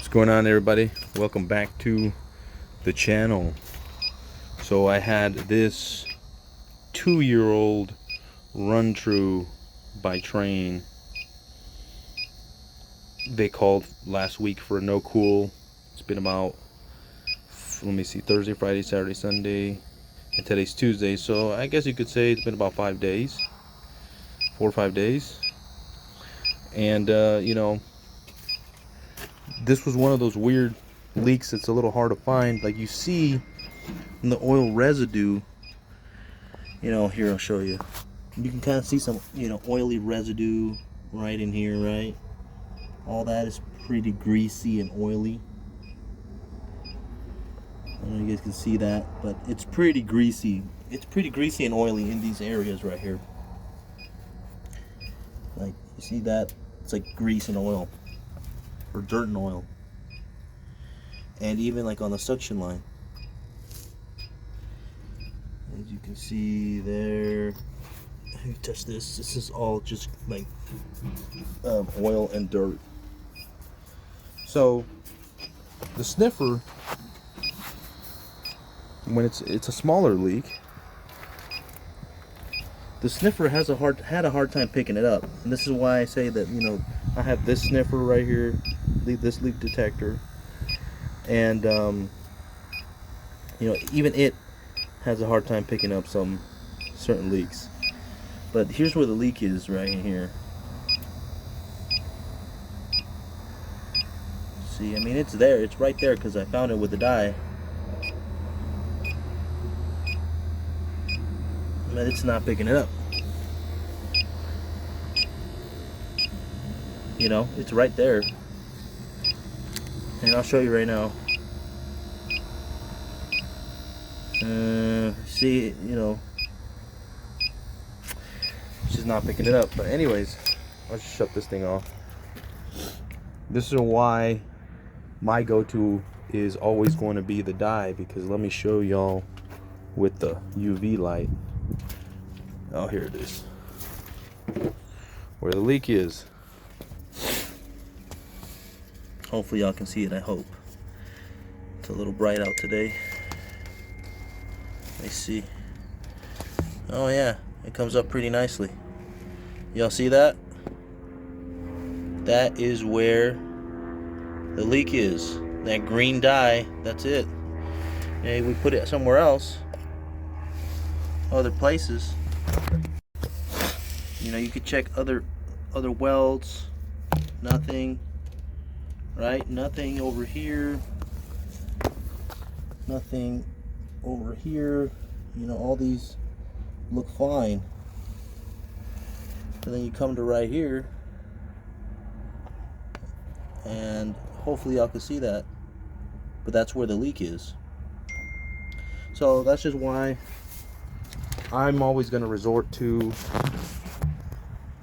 What's going on, everybody? Welcome back to the channel. So I had this 2-year-old run true by Trane. They called last week for a no cool. It's been about, let me see, Thursday, Friday, Saturday, Sunday, and today's Tuesday. So I guess you could say it's been about 5 days, 4 or 5 days. And this was one of those weird leaks that's a little hard to find. Like you see in the oil residue, here I'll show you. You can kind of see some, oily residue right in here, right? All that is pretty greasy and oily. I don't know if you guys can see that, but it's pretty greasy. It's pretty greasy and oily in these areas right here. Like, you see that? It's like grease and oil, or dirt and oil. And even like on the suction line, as you can see there, if you touch this, this is all just like oil and dirt. So the sniffer, when it's a smaller leak, the sniffer had a hard time picking it up. And this is why I say that, I have this sniffer right here, this leak detector, and even it has a hard time picking up some certain leaks. But here's where the leak is, right in here. See, I mean, it's there, it's right there because I found it with the dye. But it's not picking it up. It's right there. And I'll show you right now. See, it's just not picking it up. But anyways, let's just shut this thing off. This is why my go-to is always going to be the dye, because let me show y'all with the UV light. Oh, here it is, where the leak is. Hopefully y'all can see it, I hope. It's a little bright out today. Let me see. Oh yeah, it comes up pretty nicely. Y'all see that? That is where the leak is. That green dye, that's it. And we put it somewhere else, other places. You could check other welds. Nothing. Right? Nothing over here. Nothing over here. All these look fine. And then you come to right here, and hopefully y'all can see that. But that's where the leak is. So that's just why I'm always going to resort to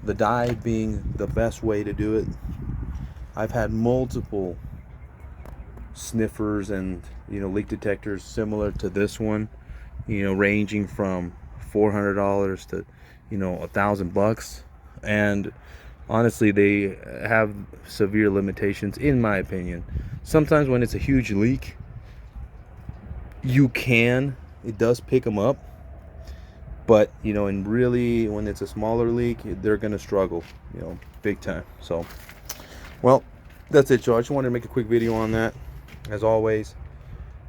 the dye being the best way to do it. I've had multiple sniffers and leak detectors similar to this one, ranging from $400 to $1,000, and honestly they have severe limitations in my opinion. Sometimes when it's a huge leak, it does pick them up, but and really when it's a smaller leak, they're gonna struggle big time. So well, that's it, y'all. I just wanted to make a quick video on that. As always,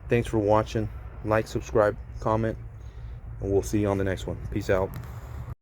thanks for watching. Like, subscribe, comment, and we'll see you on the next one. Peace out.